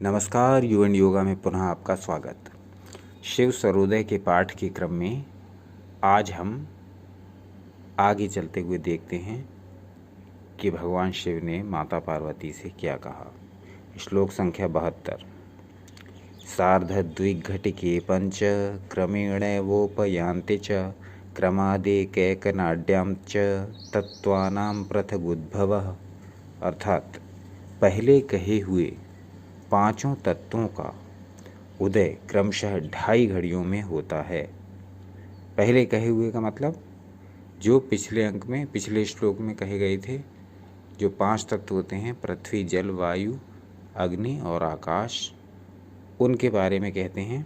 नमस्कार। You and yoga में पुनः आपका स्वागत। शिव सर्वोदय के पाठ के क्रम में आज हम आगे चलते हुए देखते हैं कि भगवान शिव ने माता पार्वती से क्या कहा। श्लोक संख्या 72। सार्धद्विघटिके पंच क्रमेणैवोपयान्ति च क्रमादेकैकनाड्यां च तत्त्वानां पृथगुद्भवः। अर्थात पहले कहे हुए पांचों तत्वों का उदय क्रमशः 2.5 घड़ियों में होता है। पहले कहे हुए का मतलब जो पिछले श्लोक में कहे गए थे, जो 5 तत्व होते हैं पृथ्वी, जल, वायु, अग्नि और आकाश, उनके बारे में कहते हैं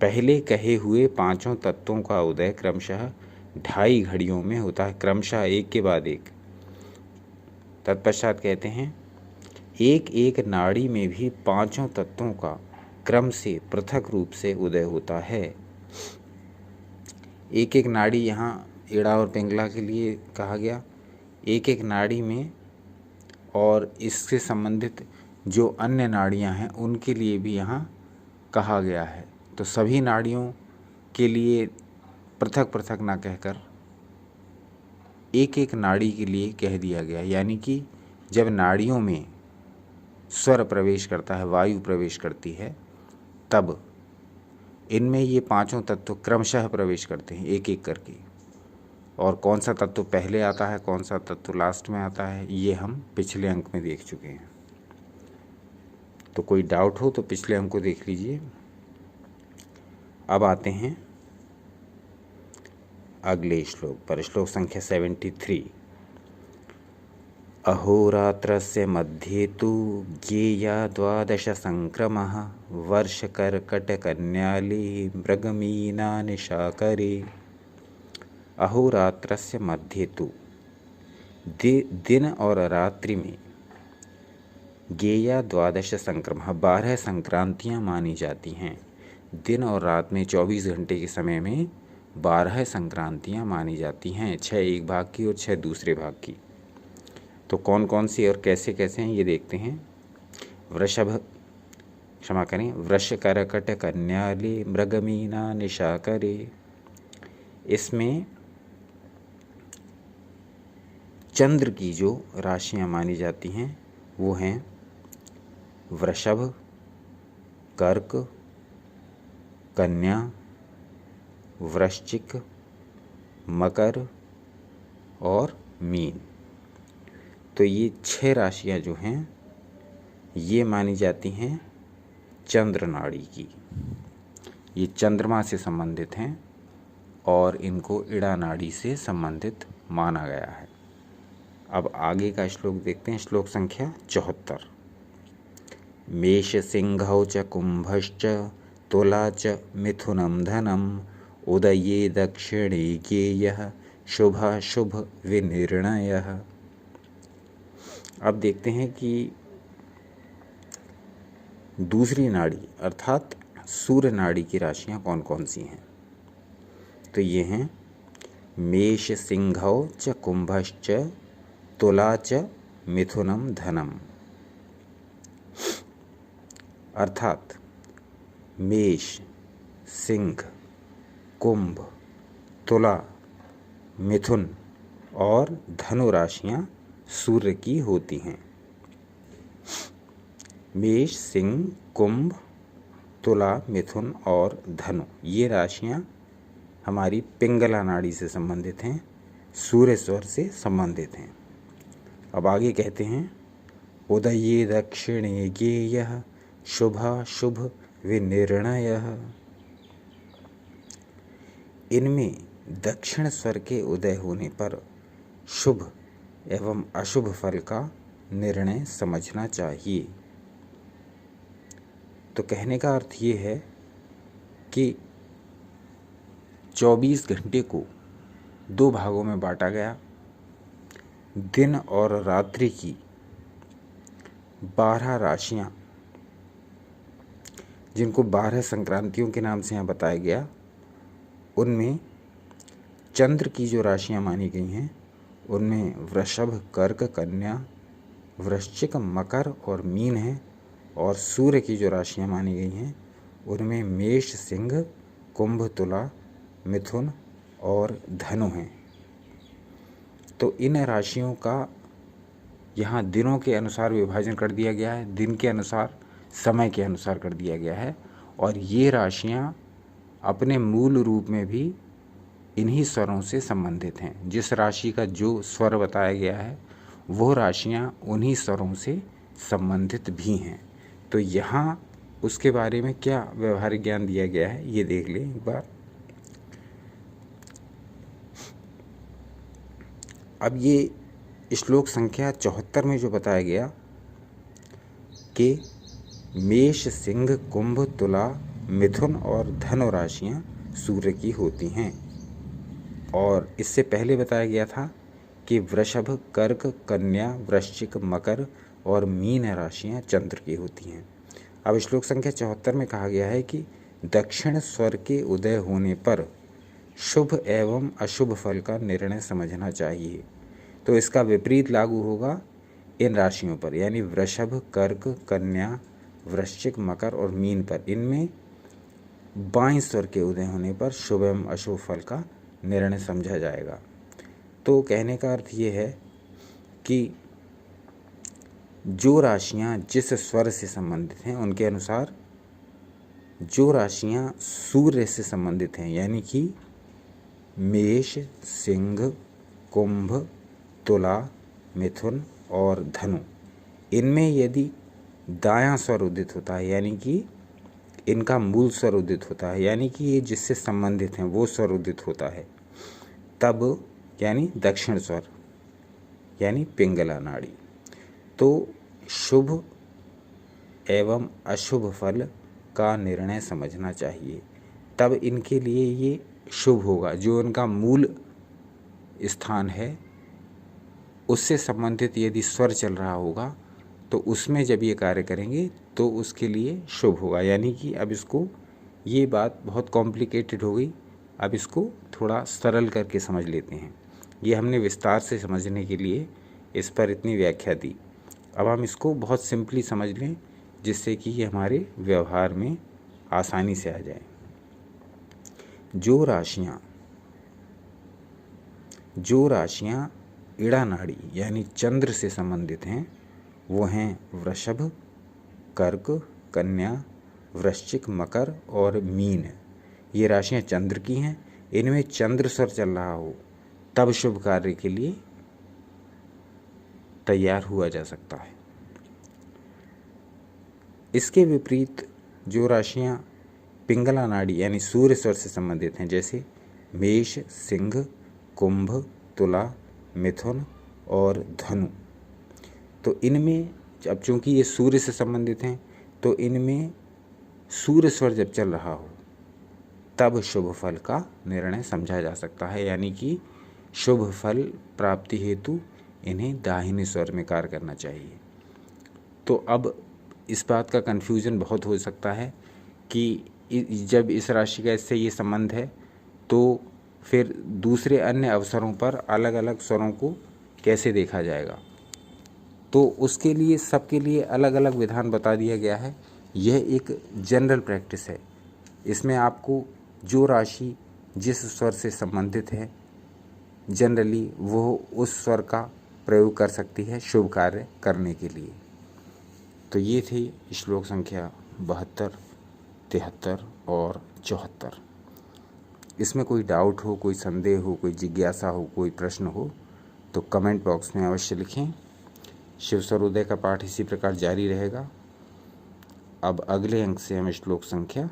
पहले कहे हुए पांचों तत्वों का उदय क्रमशः 2.5 घड़ियों में होता है, क्रमशः एक के बाद एक। तत्पश्चात कहते हैं एक एक नाड़ी में भी पांचों तत्वों का क्रम से पृथक रूप से उदय होता है। एक एक नाड़ी, यहाँ एड़ा और पिंगला के लिए कहा गया, एक एक नाड़ी में, और इससे संबंधित जो अन्य नाड़ियाँ हैं उनके लिए भी यहाँ कहा गया है। तो सभी नाड़ियों के लिए पृथक पृथक ना कहकर एक एक नाड़ी के लिए कह दिया गया। यानी कि जब नाड़ियों में स्वर प्रवेश करता है, वायु प्रवेश करती है, तब इनमें ये पांचों तत्व क्रमशः प्रवेश करते हैं एक एक करके। और कौन सा तत्व पहले आता है, कौन सा तत्व लास्ट में आता है, ये हम पिछले अंक में देख चुके हैं। तो कोई डाउट हो तो पिछले अंक को देख लीजिए। अब आते हैं अगले श्लोक पर। श्लोक संख्या 73। अहोरात्रस्य मध्ये तु ज्ञेया 12 संक्रमः वर्षकर्कटकन्याली मृगमीना निशाकरे। अहोरात्रस्य मध्ये तु, दिन और रात्रि में, ज्ञेया 12 संक्रमः 12 संक्रांतियाँ मानी जाती हैं। दिन और रात में 24 घंटे के समय में 12 संक्रांतियाँ मानी जाती हैं, 6 एक भाग की और 6 दूसरे भाग की। तो कौन कौन सी और कैसे कैसे हैं ये देखते हैं। वृषकर्कट कन्याली मृगमीना निशाकरे। इसमें चंद्र की जो राशियां मानी जाती हैं वो हैं वृषभ, कर्क, कन्या, वृश्चिक, मकर और मीन। तो ये 6 राशियां जो हैं ये मानी जाती हैं चंद्र नाड़ी की। ये चंद्रमा से संबंधित हैं और इनको इड़ा नाड़ी से संबंधित माना गया है। अब आगे का श्लोक देखते हैं। श्लोक संख्या 74। मेष सिंहौ च कुंभश्च तुला च मिथुनं धनम् उदये दक्षिणे ज्ञेयः शुभाशुभ विनिर्णयः। अब देखते हैं कि दूसरी नाड़ी अर्थात सूर्य नाड़ी की राशियां कौन कौन सी हैं। तो ये हैं मेष सिंहौ च कुंभश्च तुला च मिथुनं धनम्। अर्थात मेष, सिंह, कुंभ, तुला, मिथुन और धनु राशियां सूर्य की होती हैं। मेष, सिंह, कुंभ, तुला, मिथुन और धनु, ये राशियां हमारी पिंगला नाड़ी से संबंधित हैं, सूर्य स्वर से संबंधित हैं। अब आगे कहते हैं उदये दक्षिणे ज्ञेयः शुभाशुभ विनिर्णयः। इनमें दक्षिण स्वर के उदय होने पर शुभ एवं अशुभ फल का निर्णय समझना चाहिए। तो कहने का अर्थ ये है कि 24 घंटे को 2 भागों में बांटा गया। दिन और रात्रि की 12 राशियां, जिनको 12 संक्रांतियों के नाम से यहाँ बताया गया, उनमें चंद्र की जो राशियां मानी गई हैं उनमें वृषभ, कर्क, कन्या, वृश्चिक, मकर और मीन है। और सूर्य की जो राशियाँ मानी गई हैं उनमें मेष, सिंह, कुंभ, तुला, मिथुन और धनु हैं। तो इन राशियों का यहाँ दिनों के अनुसार विभाजन कर दिया गया है, दिन के अनुसार, समय के अनुसार कर दिया गया है। और ये राशियाँ अपने मूल रूप में भी इन्हीं स्वरों से संबंधित हैं। जिस राशि का जो स्वर बताया गया है वो राशियाँ उन्हीं स्वरों से संबंधित भी हैं। तो यहाँ उसके बारे में क्या व्यवहारिक ज्ञान दिया गया है ये देख लें एक बार। अब ये श्लोक संख्या 74 में जो बताया गया कि मेष, सिंह, कुंभ, तुला, मिथुन और धनु राशियाँ सूर्य की होती हैं। और इससे पहले बताया गया था कि वृषभ, कर्क, कन्या, वृश्चिक, मकर और मीन राशियाँ चंद्र की होती हैं। अब श्लोक संख्या 74 में कहा गया है कि दक्षिण स्वर के उदय होने पर शुभ एवं अशुभ फल का निर्णय समझना चाहिए। तो इसका विपरीत लागू होगा इन राशियों पर, यानी वृषभ, कर्क, कन्या, वृश्चिक, मकर और मीन पर। इनमें बाएं स्वर के उदय होने पर शुभ एवं अशुभ फल का निर्णय समझा जाएगा। तो कहने का अर्थ ये है कि जो राशियां जिस स्वर से संबंधित हैं उनके अनुसार जो राशियां सूर्य से संबंधित हैं, यानी कि मेष, सिंह, कुंभ, तुला, मिथुन और धनु, इनमें यदि दायां स्वर उदित होता है, यानी कि इनका मूल स्वर उदित होता है, यानी कि ये जिससे संबंधित हैं वो स्वर उदित होता है, तब यानी दक्षिण स्वर यानी पिंगला नाड़ी, तो शुभ एवं अशुभ फल का निर्णय समझना चाहिए। तब इनके लिए ये शुभ होगा। जो इनका मूल स्थान है उससे संबंधित यदि स्वर चल रहा होगा तो उसमें जब ये कार्य करेंगे तो उसके लिए शुभ होगा। यानी कि अब इसको, ये बात बहुत कॉम्प्लिकेटेड हो गई, अब इसको थोड़ा सरल करके समझ लेते हैं। ये हमने विस्तार से समझने के लिए इस पर इतनी व्याख्या दी। अब हम इसको बहुत सिंपली समझ लें जिससे कि ये हमारे व्यवहार में आसानी से आ जाए। जो राशियाँ इड़ा नाड़ी यानी चंद्र से संबंधित हैं वो हैं वृषभ, कर्क, कन्या, वृश्चिक, मकर और मीन। ये राशियाँ चंद्र की हैं। इनमें चंद्र स्वर चल रहा हो तब शुभ कार्य के लिए तैयार हुआ जा सकता है। इसके विपरीत जो राशियाँ पिंगला नाड़ी यानी सूर्य स्वर से संबंधित हैं, जैसे मेष, सिंह, कुंभ, तुला, मिथुन और धनु, तो इनमें अब चूंकि ये सूर्य से संबंधित हैं तो इनमें सूर्य स्वर जब चल रहा हो तब शुभ फल का निर्णय समझा जा सकता है। यानी कि शुभ फल प्राप्ति हेतु इन्हें दाहिने स्वर में कार्य करना चाहिए। तो अब इस बात का कन्फ्यूज़न बहुत हो सकता है कि जब इस राशि का इससे ये संबंध है तो फिर दूसरे अन्य अवसरों पर अलग अलग स्वरों को कैसे देखा जाएगा। तो उसके लिए सबके लिए अलग अलग विधान बता दिया गया है। यह एक जनरल प्रैक्टिस है। इसमें आपको जो राशि जिस स्वर से संबंधित है जनरली वो उस स्वर का प्रयोग कर सकती है शुभ कार्य करने के लिए। तो ये थी श्लोक संख्या 72, 73 और 74। इसमें कोई डाउट हो, कोई संदेह हो, कोई जिज्ञासा हो, कोई प्रश्न हो तो कमेंट बॉक्स में अवश्य लिखें। शिव सर्वोदय का पाठ इसी प्रकार जारी रहेगा। अब अगले अंक से हम श्लोक संख्या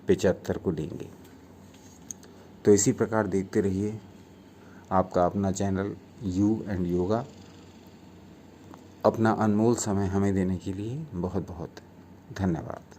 75 को लेंगे। तो इसी प्रकार देखते रहिए आपका अपना चैनल यू एंड योगा। अपना अनमोल समय हमें देने के लिए बहुत बहुत धन्यवाद।